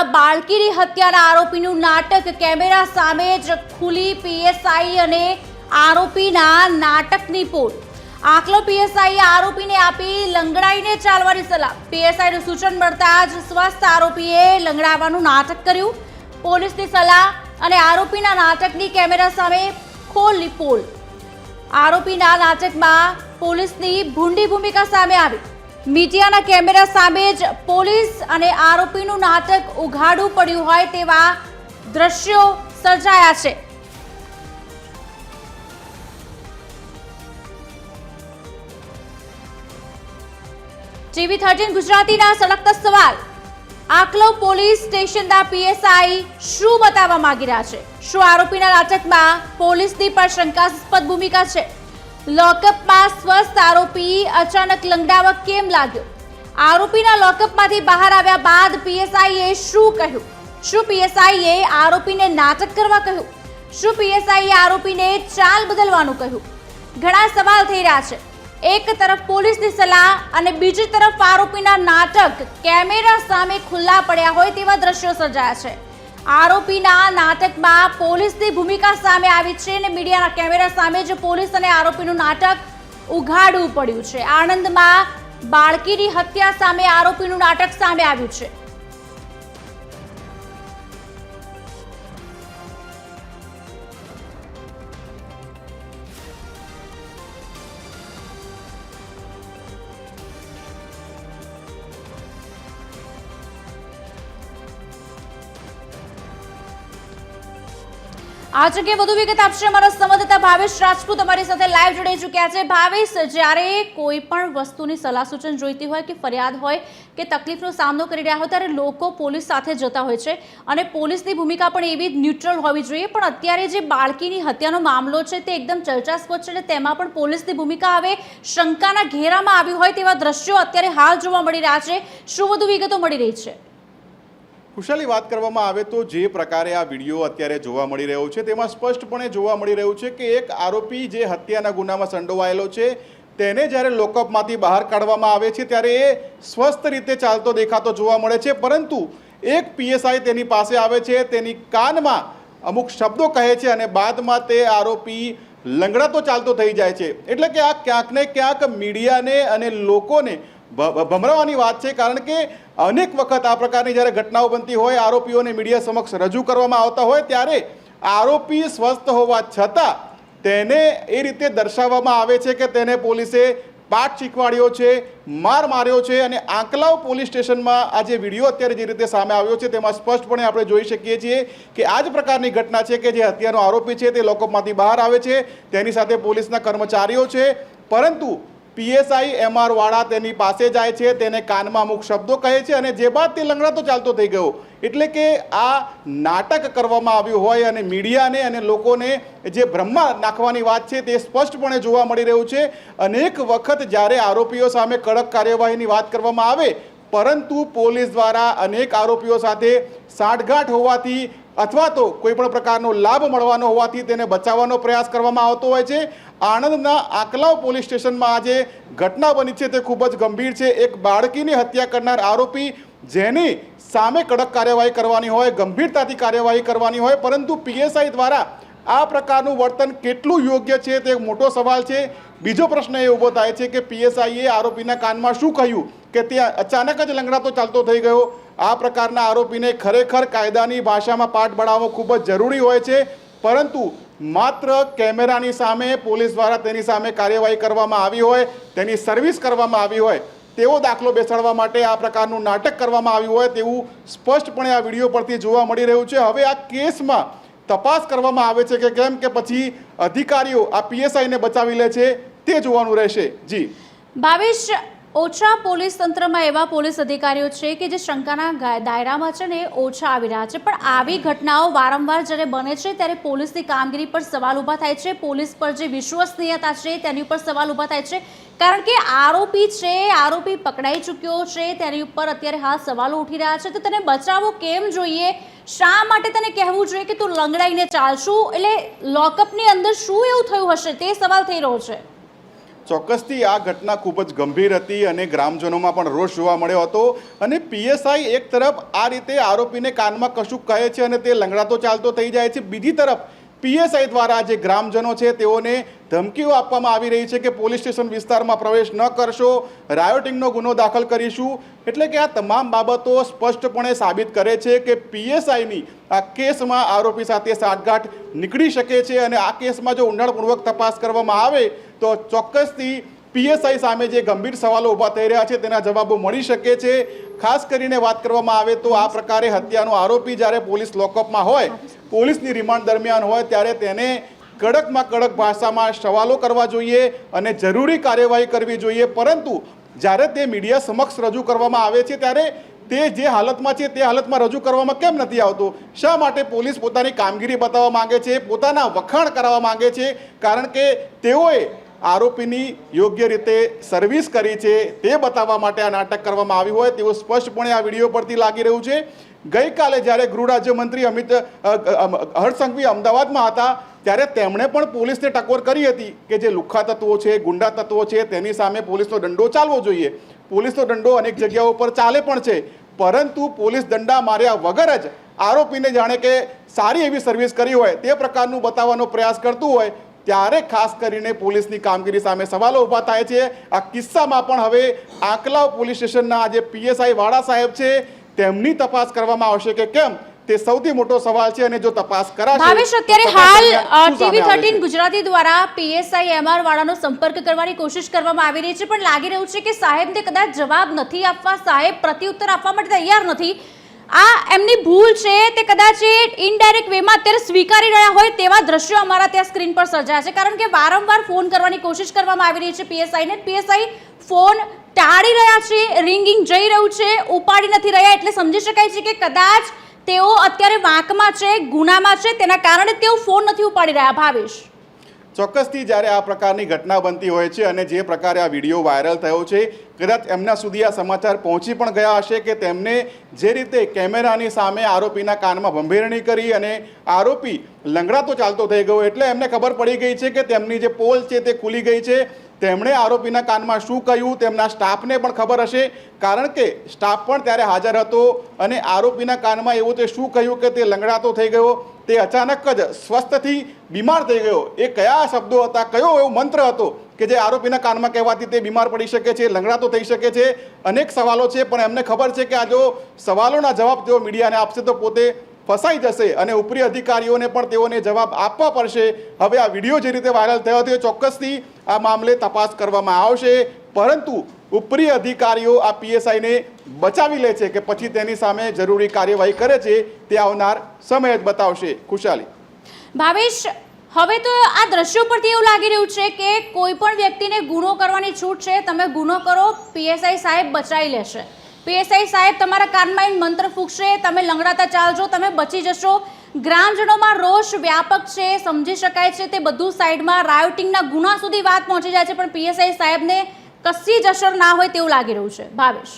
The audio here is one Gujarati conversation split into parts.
બાળકીની હત્યાના આરોપીનું નાટક કેમેરા સામે જ ખુલી પીએસઆઈ અને આરોપીના નાટકની પોલ। આકલો પીએસઆઈએ આરોપીને આપી લંગડાઈને ચાલવાની સલાહ। પીએસઆઈનું સૂચન મળતા જ સ્વસ્થ આરોપીએ લંગડાવવાનું નાટક કર્યું। પોલીસની સલાહ અને આરોપીના નાટકની કેમેરા સામે ખોલી પોલ। આરોપીના નાટકમાં પોલીસની ભૂંડી ભૂમિકા સામે આવી। મીડિયાના કેમેરા સામે જ પોલીસ અને આરોપીનું નાટક ઉઘાડું પડ્યું હોય તેવા દ્રશ્યો સર્જાયા છે। TV13 ગુજરાતીના સળગતા સવાલ। આકલો પોલીસ સ્ટેશનના પીએસઆઈ શું બતાવવા માંગી રહ્યા છે? શું આરોપીના નાટકમાં પોલીસની પણ શંકાસ્પદ ભૂમિકા છે? લોકઅપમાં સ્વસ્થ આરોપી અચાનક લંગડાવા કેમ લાગ્યો? આરોપીના લોકઅપમાંથી બહાર આવ્યા બાદ પીએસઆઈએ શું કહ્યું? શું પીએસઆઈએ આરોપીને નાટક કરવા કહ્યું? શું પીએસઆઈએ આરોપીને ચાલ બદલવાનું કહ્યું? ઘણા સવાલ થઈ રહ્યા છે। એક તરફ પોલીસની સલાહ અને બીજી તરફ આરોપીના નાટક કેમેરા સામે ખુલ્લા પડ્યા હોય તેવા દ્રશ્યો સર્જાયા છે। આરોપીના નાટકમાં પોલીસની ભૂમિકા સામે આવી છે અને મીડિયાના કેમેરા સામે જ પોલીસ અને આરોપીનું નાટક ઉઘાડવું પડ્યું છે। આણંદમાં બાળકીની હત્યા સામે આરોપીનું નાટક સામે આવ્યું છે। આ જગ્યાએ વધુ વિગત આપશે અમારા સંવાદદાતા ભાવેશ રાજપૂત અમારી સાથે લાઈવ જોડાઈ ચૂક્યા છે। ભાવેશ, જ્યારે કોઈ પણ વસ્તુની સલાહ સૂચન જોઈતી હોય કે ફરિયાદ હોય કે તકલીફનો સામનો કરી રહ્યા હોય ત્યારે લોકો પોલીસ સાથે જતા હોય છે અને પોલીસની ભૂમિકા પણ એવી જ ન્યુટ્રલ હોવી જોઈએ, પણ અત્યારે જે બાળકીની હત્યાનો મામલો છે તે એકદમ ચર્ચાસ્પદ છે અને તેમાં પણ પોલીસની ભૂમિકા હવે શંકાના ઘેરામાં આવી હોય તેવા દ્રશ્યો અત્યારે હાલ જોવા મળી રહ્યા છે। શું વધુ વિગતો મળી રહી છે? કુશાલી, વાત કરવામાં આવે તો જે પ્રકારે આ વિડીયો અત્યારે જોવા મળી રહ્યો છે તેમાં સ્પષ્ટપણે જોવા મળી રહ્યું છે કે એક આરોપી જે હત્યાના ગુનામાં સંડોવાયેલો છે તેને જ્યારે લોકઅપમાંથી બહાર કાઢવામાં આવે છે ત્યારે એ સ્વસ્થ રીતે ચાલતો દેખાતો જોવા મળે છે, પરંતુ એક પીએસઆઈ તેની પાસે આવે છે, તેની કાનમાં અમુક શબ્દો કહે છે અને બાદમાં તે આરોપી લંગડાતો ચાલતો થઈ જાય છે। એટલે કે આ ક્યાંક ને ક્યાંક મીડિયાને અને લોકોને ભમરાવાની વાત છે, કારણ કે અનેક વખત આ પ્રકારની જ્યારે ઘટનાઓ બનતી હોય, આરોપીઓને મીડિયા સમક્ષ રજૂ કરવામાં આવતા હોય ત્યારે આરોપી સ્વસ્થ હોવા છતાં તેને એ રીતે દર્શાવવામાં આવે છે કે તેને પોલીસે પાઠ શીખવાડ્યો છે, માર માર્યો છે। અને આંકલાવ પોલીસ સ્ટેશનમાં આ જે વિડીયો અત્યારે જે રીતે સામે આવ્યો છે તેમાં સ્પષ્ટપણે આપણે જોઈ શકીએ છીએ કે આ જ પ્રકારની ઘટના છે કે જે હત્યાનો આરોપી છે તે લોકઅપમાંથી બહાર આવે છે, તેની સાથે પોલીસના કર્મચારીઓ છે, પરંતુ પીએસઆઈ એમઆર વાળા તેની પાસે જાય છે, તેને કાનમાં અમુક શબ્દો કહે છે અને જે બાદ તે લંગડાતો ચાલતો થઈ ગયો। એટલે કે આ નાટક કરવામાં આવ્યું હોય અને મીડિયાને અને લોકોને જે ભ્રમમાં નાખવાની વાત છે તે સ્પષ્ટપણે જોવા મળી રહ્યું છે। અનેક વખત જ્યારે આરોપીઓ સામે કડક કાર્યવાહીની વાત કરવામાં આવે, પરંતુ પોલીસ દ્વારા અનેક આરોપીઓ સાથે સાંઠગાંઠ હોવાથી અથવા તો કોઈ પણ પ્રકારનો લાભ મળવાનો હોવાથી તેને બચાવવાનો પ્રયાસ કરવામાં આવતો હોય છે। આણંદના આકલાવ પોલીસ સ્ટેશનમાં આજે ઘટના બની છે તે ખૂબ જ ગંભીર છે। એક બાળકીની હત્યા કરનાર આરોપી જેની સામે કડક કાર્યવાહી કરવાની હોય, ગંભીરતાથી કાર્યવાહી કરવાની હોય, પરંતુ પીએસઆઈ દ્વારા આ પ્રકારનું વર્તન કેટલું યોગ્ય છે તે મોટો સવાલ છે। બીજો પ્રશ્ન એ ઊભો થાય છે કે પીએસઆઈએ આરોપીના કાનમાં શું કહ્યું કે તે અચાનક જ લંગડાતો ચાલતો થઈ ગયો? આ પ્રકારના આરોપીને ખરેખર કાયદાની ભાષામાં પાઠ ભણાવવો ખૂબ જ જરૂરી હોય છે, પરંતુ માત્ર કેમેરાની સામે પોલીસ દ્વારા તેની સામે કાર્યવાહી કરવામાં આવી હોય, તેની સર્વિસ કરવામાં આવી હોય તેવો દાખલો બેસાડવા માટે આ પ્રકારનું નાટક કરવામાં આવ્યું હોય તેવું સ્પષ્ટપણે આ વિડીયો પરથી જોવા મળી રહ્યું છે। હવે આ કેસમાં તપાસ કરવામાં આવે છે કે કેમ, કે પછી અધિકારીઓ આ પીએસઆઈને બચાવી લે છે તે જોવાનું રહેશે। જી ભાવેશ, ઓછા પોલીસ તંત્રમાં એવા પોલીસ અધિકારીઓ છે કે જે શંકાના દાયરામાં છે ને ઓછા આવી રહ્યા છે, પણ આવી ઘટનાઓ વારંવાર જ્યારે બને છે ત્યારે પોલીસની કામગીરી પર સવાલ ઊભા થાય છે, પોલીસ પર જે વિશ્વસનીયતા છે તેની ઉપર સવાલ ઊભા થાય છે, કારણ કે આરોપી છે, આરોપી પકડાઈ ચૂક્યો છે, તેની ઉપર અત્યારે હાલ સવાલો ઉઠી રહ્યા છે, તો તેને બચાવવો કેમ જોઈએ? શા માટે તેને કહેવું જોઈએ કે તું લંગડાઈને ચાલશું? એટલે લોકઅપની અંદર શું એવું થયું હશે તે સવાલ થઈ રહ્યો છે। ચોક્કસથી આ ઘટના ખૂબ જ ગંભીર હતી અને ગ્રામજનોમાં પણ રોષ જોવા મળ્યો હતો અને પીએસઆઈ એક તરફ આ રીતે આરોપીને કાનમાં કશું કહે છે અને તે લંગડાતો ચાલતો થઈ જાય છે, બીજી તરફ પીએસઆઈ દ્વારા જે ગ્રામજનો છે તેઓને ધમકીઓ આપવામાં આવી રહી છે કે પોલીસ સ્ટેશન વિસ્તારમાં પ્રવેશ ન કરશો, રાયોટિંગનો ગુનો દાખલ કરીશું. એટલે કે આ તમામ બાબતો સ્પષ્ટપણે સાબિત કરે છે કે પીએસઆઈની આ કેસમાં આરોપી સાથે સાઠગાંઠ નીકળી શકે છે અને આ કેસમાં જો ઊંડાણપૂર્વક તપાસ કરવામાં આવે તો ચોક્કસથી પીએસઆઈ સામે જે ગંભીર સવાલો ઊભા થઈ રહ્યા છે તેના જવાબો મળી શકે છે. ખાસ કરીને વાત કરવામાં આવે તો આ પ્રકારે હત્યાનો આરોપી જ્યારે પોલીસ લોકઅપમાં હોય, પોલીસની રિમાન્ડ દરમિયાન હોય, ત્યારે તેને કડકમાં કડક ભાષામાં સવાલો કરવા જોઈએ અને જરૂરી કાર્યવાહી કરવી જોઈએ. પરંતુ જ્યારે તે મીડિયા સમક્ષ રજૂ કરવામાં આવે છે ત્યારે તે જે હાલતમાં છે તે હાલતમાં રજૂ કરવામાં કેમ નથી આવતો? શા માટે પોલીસ પોતાની કામગીરી બતાવવા માંગે છે, પોતાના વખાણ કરવા માંગે છે? કારણ કે તેઓએ આરોપીની યોગ્ય રીતે સર્વિસ કરી છે તે બતાવવા માટે આ નાટક કરવામાં આવ્યું હોય તેવું સ્પષ્ટપણે આ વિડીયો પરથી લાગી રહ્યું છે. ગઈકાલે જ્યારે ગૃહ રાજ્યમંત્રી હર્ષ સંઘવી અમદાવાદમાં હતા ત્યારે તેમણે પણ પોલીસને ટકોર કરી હતી કે જે લુખ્ખા તત્વો છે, ગુંડા તત્વો છે તેની સામે પોલીસનો દંડો ચાલવો જોઈએ. પોલીસનો દંડો અનેક જગ્યાઓ પર ચાલે પણ છે, પરંતુ પોલીસ દંડા માર્યા વગર જ આરોપીને જાણે કે સારી એવી સર્વિસ કરી હોય તે પ્રકારનું બતાવવાનો પ્રયાસ કરતું હોય ત્યારે ખાસ કરીને પોલીસની કામગીરી સામે સવાલો ઊભા થાય છે. આ કિસ્સામાં પણ હવે આંકલાવ પોલીસ સ્ટેશનના જે પીએસઆઈ વાળા સાહેબ છે તેમની તપાસ કરવામાં આવશે કે કેમ તે સૌથી મોટો સવાલ છે અને જો તપાસ કરાશે. ભાવેશ, અત્યારે હાલ TV13 ગુજરાતી દ્વારા પીએસઆઈ એમઆર વાળાનો સંપર્ક કરવાની કોશિશ કરવામાં આવી રહી છે, પણ લાગી રહ્યું છે કે સાહેબને કદાચ જવાબ નથી આપવા, સાહેબ પ્રત્યુત્તર આપવા માટે તૈયાર નથી. આ એમની ભૂલ છે, તે કદાચ ઇનડાયરેક્ટ વેમાં અત્યારે સ્વીકારી રહ્યા હોય તેવા દ્રશ્યો અમારા ત્યાં સ્ક્રીન પર સર્જાયા છે. કારણ કે વારંવાર ફોન કરવાની કોશિશ કરવામાં આવી રહી છે પીએસઆઈને, પીએસઆઈ ફોન ટાળી રહ્યા છે, રિંગિંગ જઈ રહ્યું છે, ઉપાડી નથી રહ્યા. એટલે સમજી શકાય છે કે કદાચ તેઓ અત્યારે વાંકમાં છે, ગુનામાં છે, તેના કારણે તેઓ ફોન નથી ઉપાડી રહ્યા. ભાવેશ, ચોક્કસથી જ્યારે આ પ્રકારની ઘટના બનતી હોય છે અને જે પ્રકારે આ વિડીયો વાયરલ થયો છે, કદાચ એમના સુધી આ સમાચાર પહોંચી પણ ગયા હશે કે તેમને જે રીતે કેમેરાની સામે આરોપીના કાનમાં ભંભેરણી કરી અને આરોપી લંગડાતો ચાલતો થઈ ગયો એટલે એમને ખબર પડી ગઈ છે કે તેમની જે પોલ છે તે ખુલી ગઈ છે. તેમણે આરોપીના કાનમાં શું કહ્યું તેમના સ્ટાફને પણ ખબર હશે, કારણ કે સ્ટાફ પણ ત્યારે હાજર હતો અને આરોપીના કાનમાં એવું તે શું કહ્યું કે તે લંગડાતો થઈ ગયો, તે અચાનક જ સ્વસ્થથી બીમાર થઈ ગયો. એ કયા શબ્દો હતા, કયો એવો મંત્ર હતો કે જે આરોપીના કાનમાં કહેવાથી તે બીમાર પડી શકે છે, લંગડાતો થઈ શકે છે? અનેક સવાલો છે, પણ એમને ખબર છે કે આ જો સવાલોના જવાબ તેઓ મીડિયાને આપશે તો પોતે ફસાઈ જશે અને ઉપરી અધિકારીઓને પણ તેઓને જવાબ આપવા પડશે. હવે આ વિડીયો જે રીતે વાયરલ થયો હતો ચોક્કસથી આ મામલે તપાસ કરવામાં આવશે, પરંતુ ઉપરી અધિકારીઓ આ પીએસઆઈને બચાવી લે છે કે પછી તેની સામે જરૂરી કાર્યવાહી કરે છે તે આવનાર સમય જ બતાવશે. ખુશાલી. ભાવેશ, હવે તો આ દ્રશ્યો પરથી એવું લાગી રહ્યું છે કે કોઈ પણ વ્યક્તિને ગુનો કરવાની છૂટ છે, તમે ગુનો કરો, પીએસઆઈ સાહેબ બચાવી લેશે. પીએસઆઈ સાહેબ તમારા કાનમાં મંત્ર ફૂંકશે, તમે લંગડાતા ચાલજો, તમે બચી જશો. ગ્રામજનોમાં રોષ વ્યાપક છે, સમજી શકાય છે. તે બધું સાઈડમાં રાયોટિંગના ગુના સુધી વાત પહોંચી જાય છે, પણ પીએસઆઈ સાહેબને કશી જ અસર ના હોય તેવું લાગી રહ્યું છે. ભાવેશ,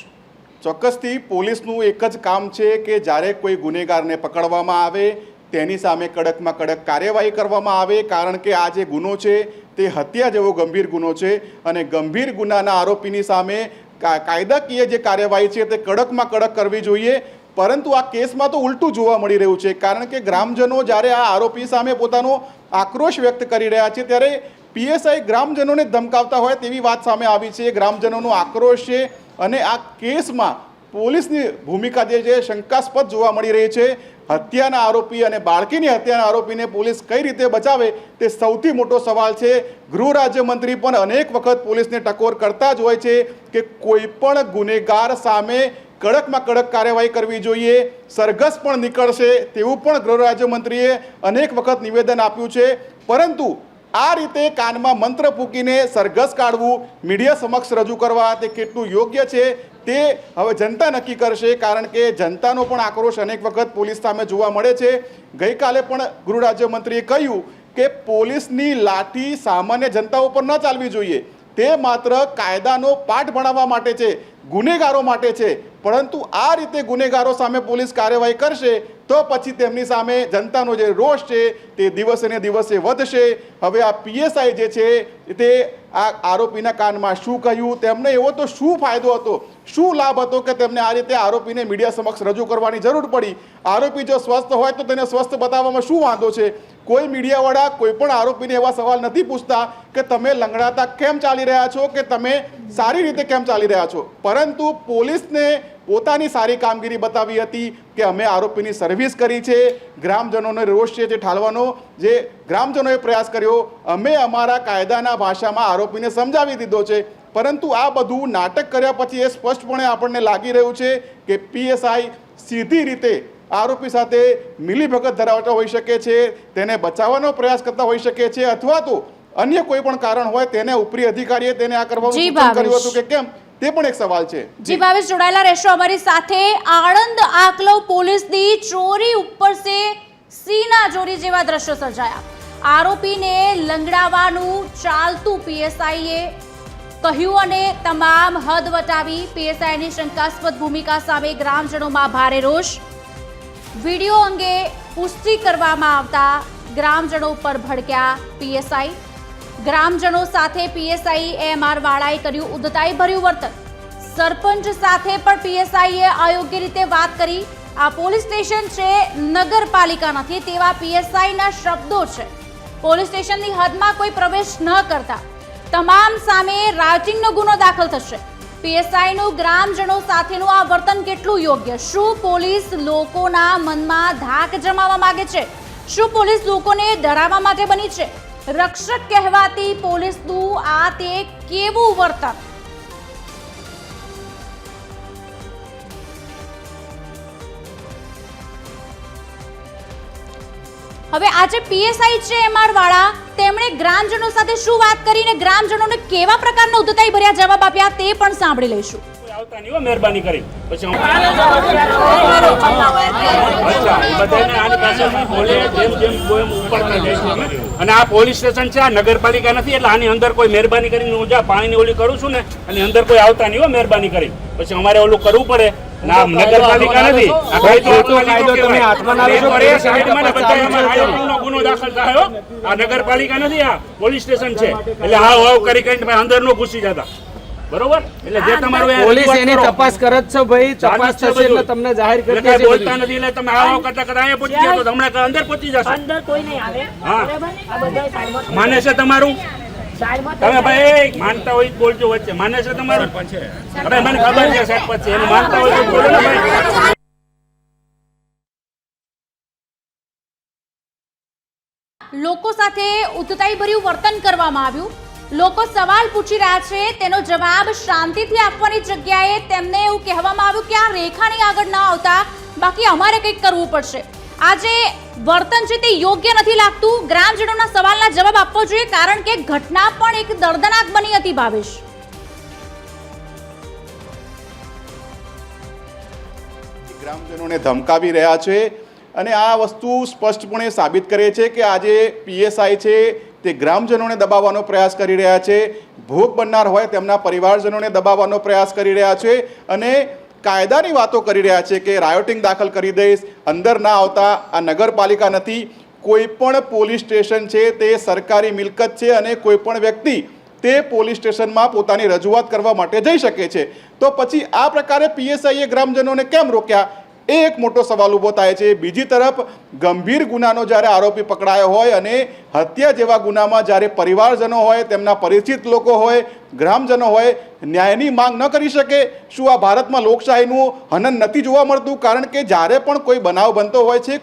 ચોક્કસથી પોલીસનું એક જ કામ છે કે જ્યારે કોઈ ગુનેગારને પકડવામાં આવે તેની સામે કડકમાં કડક કાર્યવાહી કરવામાં આવે, કારણ કે આ જે ગુનો છે તે હત્યા જેવો ગંભીર ગુનો છે અને ગંભીર ગુનાના આરોપીની સામે કાયદાકીય જે કાર્યવાહી છે તે કડકમાં કડક કરવી જોઈએ. પરંતુ આ કેસમાં તો ઉલટું જોવા મળી રહ્યું છે, કારણ કે ગ્રામજનો જ્યારે આ આરોપી સામે પોતાનો આક્રોશ વ્યક્ત કરી રહ્યા છે ત્યારે પીએસઆઈ ગ્રામજનોને ધમકાવતા હોય તેવી વાત સામે આવી છે. ગ્રામજનોનો આક્રોશ છે અને આ કેસમાં પોલીસની ભૂમિકા જે છે શંકાસ્પદ જોવા મળી રહી છે. હત્યાના આરોપી અને બાળકીની હત્યાના આરોપીને પોલીસ કઈ રીતે બચાવે તે સૌથી મોટો સવાલ છે. ગૃહ રાજ્યમંત્રી પણ અનેક વખત પોલીસને ટકોર કરતા જ હોય છે કે કોઈ પણ ગુનેગાર સામે કડકમાં કડક કાર્યવાહી કરવી જોઈએ. સરઘસ પણ નીકળશે તેવું પણ ગૃહ રાજ્યમંત્રીએ અનેક વખત નિવેદન આપ્યું છે, પરંતુ આ રીતે કાનમાં મંત્ર ફૂંકીને સરઘસ કાઢવું, મીડિયા સમક્ષ રજૂ કરવા તે કેટલું યોગ્ય છે તે હવે જનતા નક્કી કરશે, કારણ કે જનતાનો પણ આક્રોશ અનેક વખત પોલીસ સામે જોવા મળે છે. ગઈકાલે પણ ગૃહ રાજ્યમંત્રીએ કહ્યું કે પોલીસની લાઠી સામાન્ય જનતા ઉપર ન ચાલવી જોઈએ, તે માત્ર કાયદાનો પાઠ ભણાવવા માટે છે, ગુનેગારો માટે છે. પરંતુ આ રીતે ગુનેગારો સામે પોલીસ કાર્યવાહી કરશે તો પછી તેમની સામે જનતાનો જે રોષ છે તે દિવસે ને દિવસે વધશે. હવે આ પીએસઆઈ જે છે તે આ આરોપીના કાનમાં શું કહ્યું, તેમને એવો તો શું ફાયદો હતો, શું લાભ હતો કે તેમને આ રીતે આરોપીને મીડિયા સમક્ષ રજૂ કરવાની જરૂર પડી? આરોપી જો સ્વસ્થ હોય તો તેને સ્વસ્થ બતાવવામાં શું વાંધો છે? કોઈ મીડિયાવાળા કોઈ પણ આરોપીને એવા સવાલ નથી પૂછતા કે તમે લંગડાતા કેમ ચાલી રહ્યા છો, કે તમે સારી રીતે કેમ ચાલી રહ્યા છો. પરંતુ પોલીસને પોતાની સારી કામગીરી બતાવી હતી કે અમે આરોપીની સર્વિસ કરી છે, ગ્રામજનોનો રોષ છે જે ઠાલવાનો જે ગ્રામજનોએ પ્રયાસ કર્યો, અમે અમારા કાયદાના ભાષામાં આરોપીને સમજાવી દીધો છે. પરંતુ આ બધું નાટક કર્યા પછી એ સ્પષ્ટપણે આપણને લાગી રહ્યું છે કે પીએસઆઈ સીધી રીતે આરોપી સાથે મિલીભગત ધરાવતા હોઈ શકે છે, તેને બચાવવાનો પ્રયાસ કરતા હોઈ શકે છે, અથવા તો અન્ય કોઈ પણ કારણ હોય તેને ઉપરી અધિકારીએ તેને આ કરવાનું સૂચન કર્યું હતું કે કેમ, તે પણ એક સવાલ છે. જી ભાવેશ, જોડાયેલા રહેશો અમારી સાથે. આણંદ આકલવ પોલીસની ચોરી ઉપર સે સીના ચોરી જેવા દ્રશ્યો સર્જાયા. આરોપીને લંગડાવવાનું ચાલતું પીએસઆઈએ કહ્યું અને તમામ હદ વટાવી. પીએસઆઈની શંકાસ્પદ ભૂમિકા સામે ગ્રામજનોમાં ભારે રોષ. વિડીયો અંગે પુષ્ટિ કરવામાં આવતા ગ્રામજનો પર ભડક્યા પીએસઆઈ. ગ્રામજનો સાથે પીએસઆઈ એમઆર વાળાએ કર્યું ઉદ્ધતાઈ ભર્યું વર્તન. સરપંચ સાથે પણ પીએસઆઈએ અયોગ્ય રીતે વાત કરી. આ પોલીસ સ્ટેશન છે, નગરપાલિકા નથી, તેવા પીએસઆઈના શબ્દો છે. પોલીસ સ્ટેશનની હદમાં કોઈ પ્રવેશ ન કરતા તમામ સામે રાઇટિંગનો ગુનો દાખલ થશે. પીએસઆઈનું ગ્રામજનો સાથેનું આ વર્તન કેટલું યોગ્ય? શું પોલીસ લોકોના મનમાં ધાક જમાવવા માંગે છે? શું પોલીસ લોકોને ડરાવવા માટે બની છે? રક્ષક કહેવાતી પોલીસનું આ તે કેવું વર્તન? હવે આજે પીએસઆઈ છે એમઆર વાળા, તેમણે ગ્રામજનો સાથે શું વાત કરીને ગ્રામજનોને કેવા પ્રકારના ઉદ્ધતાઈ ભર્યા જવાબ આપ્યા તે પણ સાંભળી લઈશું. આવતા નહીં હો, મહેરબાની કરી પછી અને આ પોલીસ સ્ટેશન છે, આ નગરપાલિકા નથી, એટલે આની અંદર કોઈ મહેરબાની કરીને હું જ્યાં પાણીની ઓલી કરું છું ને એની અંદર કોઈ આવતા નહીં હો, મહેરબાની કરી પછી અમારે ઓલું કરવું પડે. ના નગરપાલિકા નથી, ગુનો દાખલ થાય. આ નગરપાલિકા નથી, આ પોલીસ સ્ટેશન છે. એટલે હાવ હાવ કરી કરીને અંદર નો ઘૂસી જતા, બરોબર? એટલે જે તમારું પોલીસ એની તપાસ કરે છે ભાઈ, તપાસ થશે એટલે તમને જાહેર કરી દેશે. બોલતા નથી એટલે તમે આવો કરતા કરતા અહીંયા પહોંચી જાવ તો હમણાં અંદર પહોંચી જશો. અંદર કોઈ નહીં આવે. હા, માને છે તમારું? તમે ભાઈ માનતા હોય બોલજો વચ્ચે. માને છે તમારું? હવે મને ખબર છે સરપંચ છે, એને માનતા હોય તો બોલો ને ભાઈ. લોકો સાથે ઉદ્ધતાઈ ભર્યું વર્તન કરવામાં આવ્યું. લોકો સવાલ પૂછી રહ્યા છે, તેનો જવાબ શાંતિથી આપવાની જગ્યાએ તેમને એવું કહેવામાં આવ્યું કે આ રેખાની આગળ ના આવતા, બાકી અમારે કંઈક કરવું પડશે. આ જે વર્તન છે તે યોગ્ય નથી લાગતું. ગ્રામજનોના સવાલના જવાબ આપવો જોઈએ, કારણ કે ઘટના પણ એક દર્દનાક બની હતી. ભાવેશ, ગ્રામજનોને ધમકાવી રહ્યા છે અને આ વસ્તુ સ્પષ્ટપણે સાબિત કરે છે કે આજે પીએસઆઈ છે તે ગ્રામજનોને દબાવવાનો પ્રયાસ કરી રહ્યા છે. ભોગ બનનાર હોય તેમના પરિવારજનોને દબાવવાનો પ્રયાસ કરી રહ્યા છે અને કાયદાની વાતો કરી રહ્યા છે કે રાયોટિંગ દાખલ કરી દઈશ, અંદર ના આવતા. આ નગરપાલિકા નથી, કોઈ પણ પોલીસ સ્ટેશન છે તે સરકારી મિલકત છે અને કોઈ પણ વ્યક્તિ તે પોલીસ સ્ટેશનમાં પોતાની રજૂઆત કરવા માટે જઈ શકે છે. તો પછી આ પ્રકારે પીએસઆઈએ ગ્રામજનોને કેમ રોક્યા, એ એક મોટો સવાલ ઊભો થાય છે. બીજી તરફ ગંભીર ગુનાનો જ્યારે આરોપી પકડાયો હોય અને હત્યા જેવા ગુનામાં જ્યારે પરિવારજનો હોય, તેમના પરિચિત લોકો હોય, ગ્રામજનો હોય, ન્યાયની માંગ ન કરી શકે? શું આ ભારતમાં લોકશાહીનું હનન નથી જોવા મળતું? કારણ કે જ્યારે પણ કોઈ બનાવ બનતો હોય છે,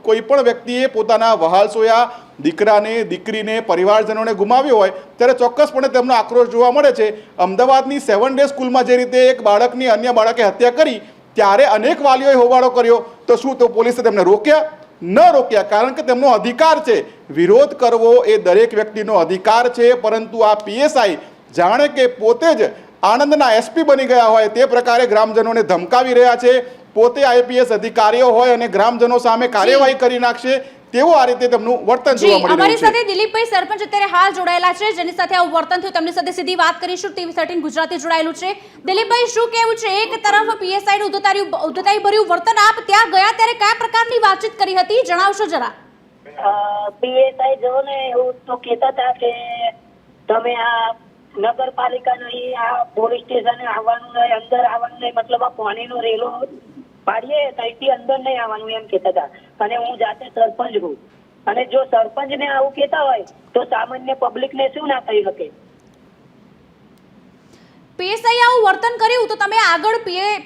કોઈ પણ વ્યક્તિએ પોતાના વહાલસોયા દીકરાને, દીકરીને, પરિવારજનોને ગુમાવ્યો હોય ત્યારે ચોક્કસપણે તેમનો આક્રોશ જોવા મળે છે. અમદાવાદની 7 ડે સ્કૂલમાં જે રીતે એક બાળકની અન્ય બાળકે હત્યા કરી ત્યારે અનેક વાલીઓએ હોબાળો કર્યો, તો શું તો પોલીસે તેમને રોક્યા? ન રોક્યા, કારણ કે તેમનો અધિકાર છે. વિરોધ કરવો એ દરેક વ્યક્તિનો અધિકાર છે. પરંતુ આ પીએસઆઈ જાણે કે પોતે જ આણંદના એસપી બની ગયા હોય તે પ્રકારે ગ્રામજનોને ધમકાવી રહ્યા છે. પોતે આઈપીએસ અધિકારીઓ હોય અને ગ્રામજનો સામે કાર્યવાહી કરી નાખશે તેવું આ રીતે તેમનું વર્તન જી જોવા મળી અમારી રહ્યું છે. સાથે દિલીપભાઈ સરપંચ અત્યારે હાલ જોડાયેલા છે, જેની સાથે આવું વર્તન થયું તેમની સાથે સીધી વાત કરીશું. TV13 ગુજરાતી જોડાયેલું છે. દિલીપભાઈ, શું કહેવું છે? એક તરફ પીએસઆઈ નું ઉદ્ધતાઈ ભર્યું વર્તન, આપ ત્યાં ગયા ત્યારે કયા પ્રકારની વાતચીત કરી હતી, જણાવશો જરા. પીએસઆઈ જો ને એવું તો કહેતા હતા કે તમે આ નગરપાલિકા નહીં, આ પોલીસ સ્ટેશન આવવાનું નહીં, અંદર આવવાનું નહીં, મતલબ આ પાણીનો રેલો પાડીએ ત્યાંથી અંદર નહીં આવવાનું એમ કહેતા હતા. અને હું જાતે સરપંચ છું, અને જો સરપંચ ને આવું કહેતા હોય તો સામાન્ય પબ્લિક ને શું ના કહી શકે? પીએસઆઈ આવું વર્તન કર્યું તો તમે આગળ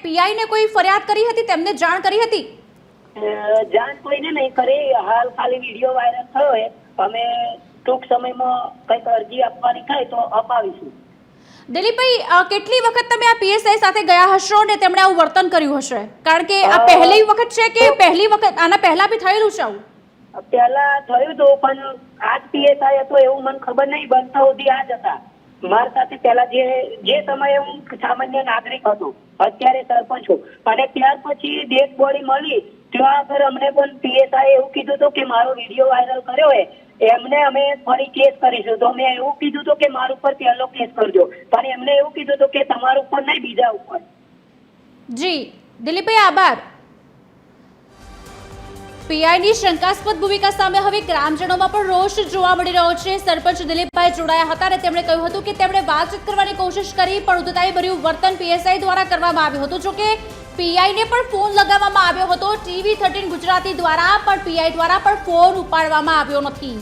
પીઆઈ ને કોઈ ફરિયાદ કરી હતી, તેમને જાણ કરી હતી? જાણ કોઈને નહીં કરી, હાલ ખાલી વિડીયો વાયરલ થયો છે. અમે ટૂંક સમયમાં કંઈક અરજી આપવાની થાય તો અપાવીશું. દિલીપભાઈ, કેટલી વખત તમે આ પીએસઆઈ સાથે ગયા હશો ને તેમણે આવું વર્તન કર્યું હશે? કારણ કે આ પહેલી વખત છે કે પહેલી વખત આના પહેલા બી થયેલું છે આવું? પહેલા થયું હતું, પણ આજ પીએસઆઈ હતો એવું મને ખબર નહીં. બનતા સુધી આ જ હતા મારા સાથે. પહેલા જે સમયે હું સામાન્ય નાગરિક હતો, અત્યારે સરપંચ છું. અને ત્યાર પછી ડેડ બોડી મળી ત્યાં આગળ અમને પણ પીએસઆઈ એવું કીધું હતું કે મારો વિડીયો વાયરલ કર્યો હોય એમને અમે ફરી કેસ કરીશું. તો મેં એવું કીધું હતું કે મારા ઉપર પહેલો કેસ કરજો, પણ એમને એવું કીધું હતું કે તમારા ઉપર નહીં, બીજા ઉપર. જી દિલીપભાઈ, આભાર. પીઆઈની શંકાસ્પદ ભૂમિકા સામે હવે ગ્રામજનોમાં પણ રોષ જોવા મળી રહ્યો છે. સરપંચ દિલીપભાઈ જોડાયા હતા અને તેમણે કહ્યું હતું કે તેમણે વાતચીત કરવાની કોશિશ કરી, પણ ઉદ્ધતાઈ ભર્યું વર્તન પીએસઆઈ દ્વારા કરવામાં આવ્યું હતું. જોકે પીઆઈને પણ ફોન લગાવવામાં આવ્યો હતો TV13 ગુજરાતી દ્વારા, પણ પીઆઈ દ્વારા પણ ફોન ઉપાડવામાં આવ્યો નથી.